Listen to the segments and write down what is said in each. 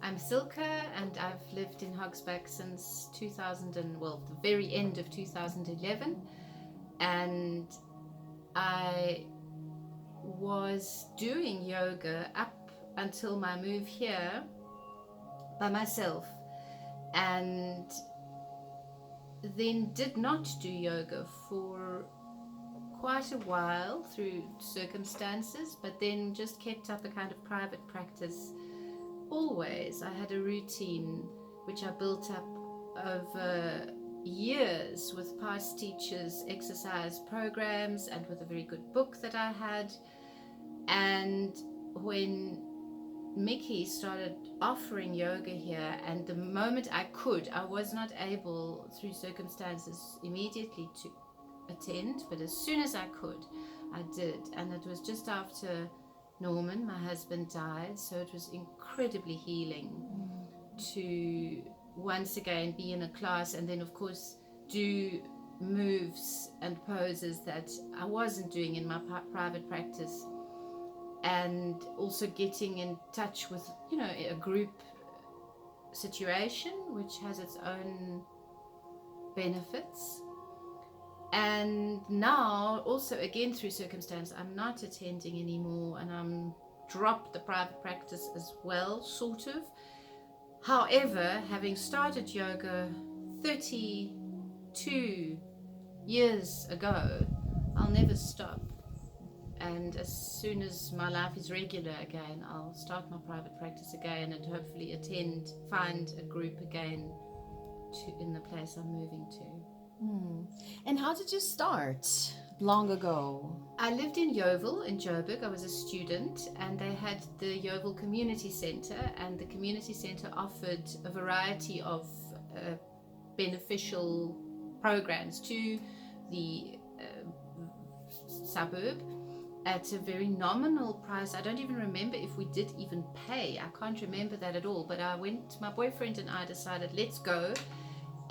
I'm Silke, and I've lived in Hogsback since the very end of 2011. And I was doing yoga up until my move here by myself, and then did not do yoga for quite a while through circumstances, but then just kept up a kind of private practice. Always I had a routine which I built up over years with past teachers, exercise programs, and with a very good book that I had. And when Mickey started offering yoga here, and the moment I could, I was not able through circumstances immediately to attend, but as soon as I could, I did. And it was just after Norman, my husband, died, so it was incredibly healing to once again be in a class, and then of course do moves and poses that I wasn't doing in my private practice, and also getting in touch with, you know, a group situation which has its own benefits. And now also again through circumstance, I'm not attending anymore, and I'm dropped the private practice as well, sort of. However, having started yoga 32 years ago, I'll never stop. And as soon as my life is regular again, I'll start my private practice again, and hopefully find a group again in the place I'm moving to. And how did you start long ago? I lived in Yeovil in Joburg. I was a student, and they had the Yeovil Community Centre, and the community centre offered a variety of beneficial programs to the suburb at a very nominal price. I don't even remember if we did even pay. I can't remember that at all, but my boyfriend and I decided, let's go.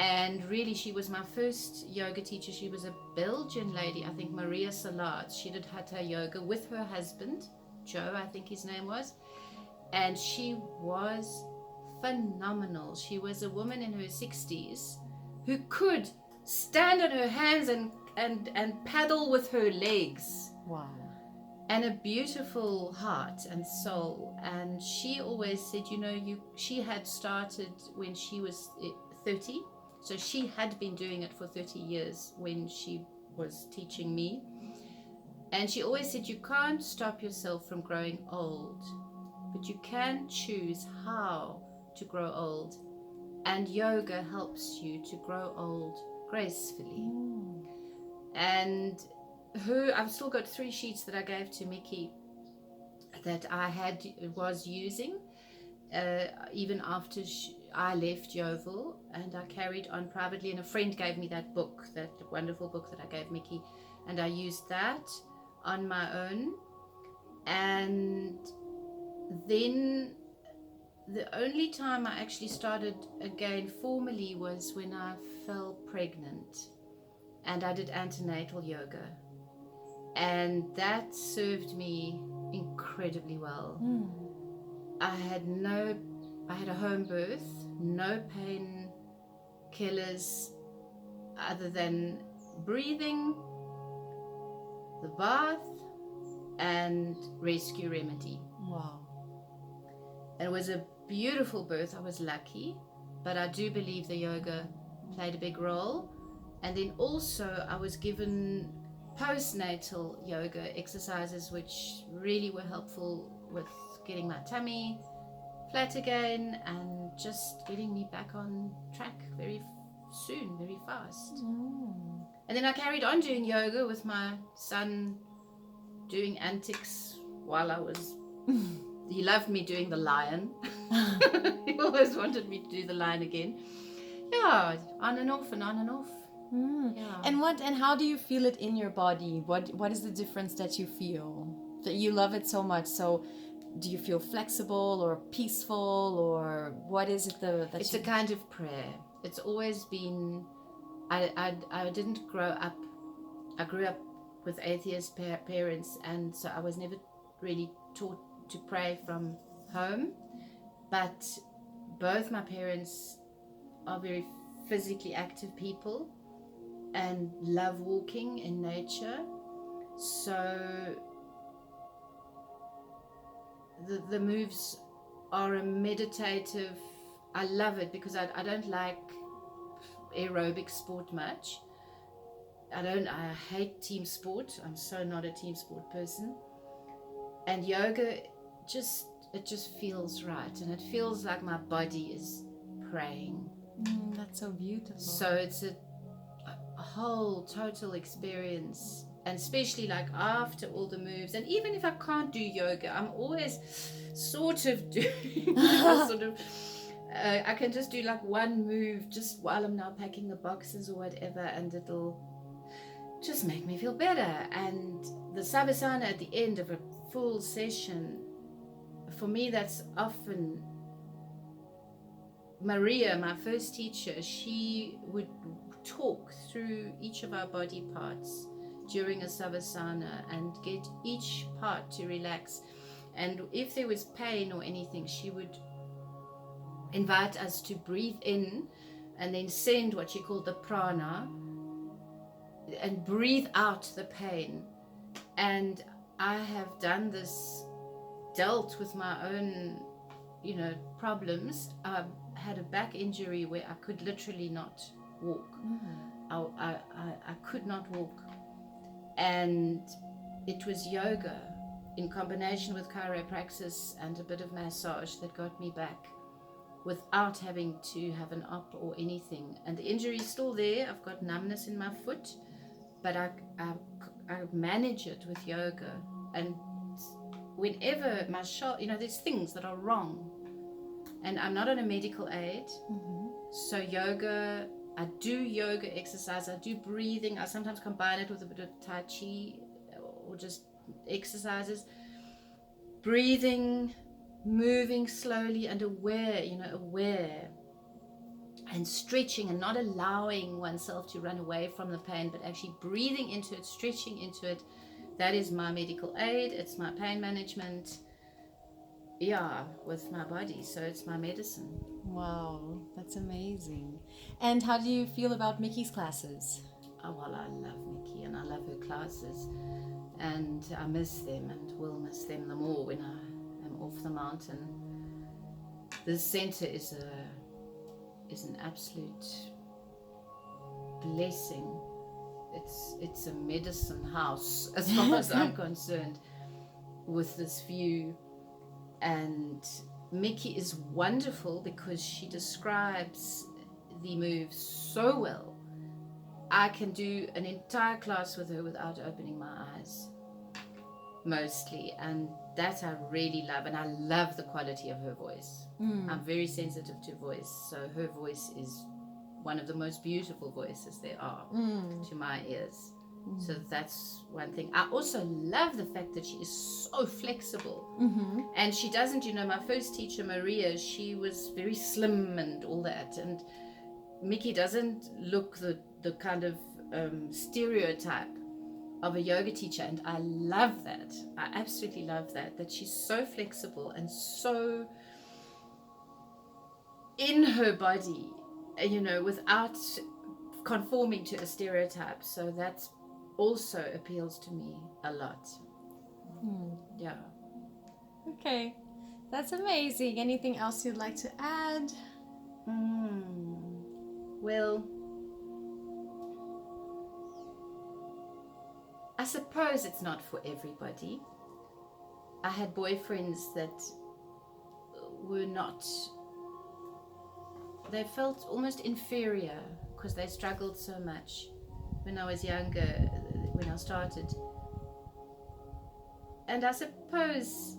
And really, she was my first yoga teacher. She was a Belgian lady, I think Maria Salat. She did hatha yoga with her husband, Joe, I think his name was. And she was phenomenal. She was a woman in her 60s who could stand on her hands and paddle with her legs. Wow. And a beautiful heart and soul. And she always said, she had started when she was 30. So she had been doing it for 30 years when she was teaching me. And she always said, you can't stop yourself from growing old, but you can choose how to grow old. And yoga helps you to grow old gracefully. And I've still got 3 sheets that I gave to Mickey that I was using even after I left Yeovil, and I carried on privately, and a friend gave me that book, that wonderful book that I gave Mickey, and I used that on my own. And then the only time I actually started again formally was when I fell pregnant, and I did antenatal yoga, and that served me incredibly well. I had a home birth, no pain killers other than breathing, the bath, and rescue remedy. Wow. It was a beautiful birth. I was lucky, but I do believe the yoga played a big role. And then also I was given postnatal yoga exercises which really were helpful with getting my tummy flat again and just getting me back on track very soon, very fast. And then I carried on doing yoga with my son, doing antics while I was he loved me doing the lion. He always wanted me to do the lion again. Yeah, on and off and on and off. Yeah. And how do you feel it in your body? What is the difference that you feel? That you love it so much. So do you feel flexible or peaceful, or what is it It's a kind of prayer. It's always been, I didn't grow up, I grew up with atheist parents, and so I was never really taught to pray from home, but both my parents are very physically active people and love walking in nature. So the moves are a meditative. I love it because I don't like aerobic sport much. I hate team sport. I'm so not a team sport person. And yoga it just feels right, and it feels like my body is praying. That's so beautiful. So it's a whole total experience, and especially like after all the moves, and even if I can't do yoga, I'm always sort of doing I can just do like one move just while I'm now packing the boxes or whatever, and it'll just make me feel better. And the savasana at the end of a full session, for me, that's often Maria, my first teacher. She would talk through each of our body parts during a savasana and get each part to relax. And if there was pain or anything, she would invite us to breathe in and then send what she called the prana and breathe out the pain. And I have done this, dealt with my own, problems. I had a back injury where I could literally not walk. I could not walk. And it was yoga in combination with chiropractic and a bit of massage that got me back without having to have an op or anything. And the injury is still there. I've got numbness in my foot, but I manage it with yoga. And whenever my shoulder, there's things that are wrong, and I'm not on a medical aid. So yoga, I do yoga exercise, I do breathing, I sometimes combine it with a bit of tai chi or just exercises, breathing, moving slowly and aware, and stretching and not allowing oneself to run away from the pain, but actually breathing into it, stretching into it. That is my medical aid. It's my pain management, with my body. So it's my medicine. Wow, that's amazing. And how do you feel about Mickey's classes? Oh, well, I love Mickey and I love her classes, and I miss them and will miss them the more when I am off the mountain. This center is an absolute blessing. It's a medicine house as far as I'm concerned, with this view. And Mickey is wonderful because she describes the moves so well. I can do an entire class with her without opening my eyes, mostly, and that I really love. And I love the quality of her voice. I'm very sensitive to voice, so her voice is one of the most beautiful voices there are to my ears. So that's one thing. I also love the fact that she is so flexible. And she doesn't, my first teacher, Maria, she was very slim and all that. And Mickey doesn't look the kind of stereotype of a yoga teacher. And I love that. I absolutely love that she's so flexible and so in her body, without conforming to a stereotype. So that's also appeals to me a lot. Yeah. Okay, that's amazing. Anything else you'd like to add? Well, I suppose it's not for everybody. I had boyfriends that were not, they felt almost inferior because they struggled so much when I was younger, when I started. And I suppose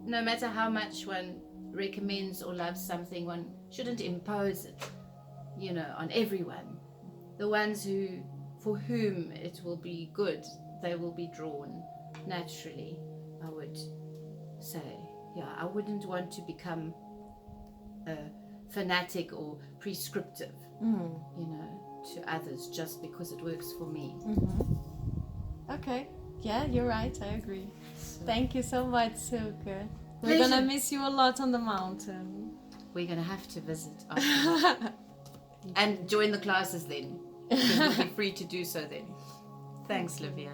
no matter how much one recommends or loves something, one shouldn't impose it, on everyone. The ones for whom it will be good, they will be drawn naturally, I would say. I wouldn't want to become a fanatic or prescriptive, to others just because it works for me. Okay. Yeah, you're right. I agree. So, thank you so much, Silke. We're gonna miss you a lot on the mountain. we're going to have to visit after. And join the classes then. Because we'll be free to do so then. Thanks, Livia.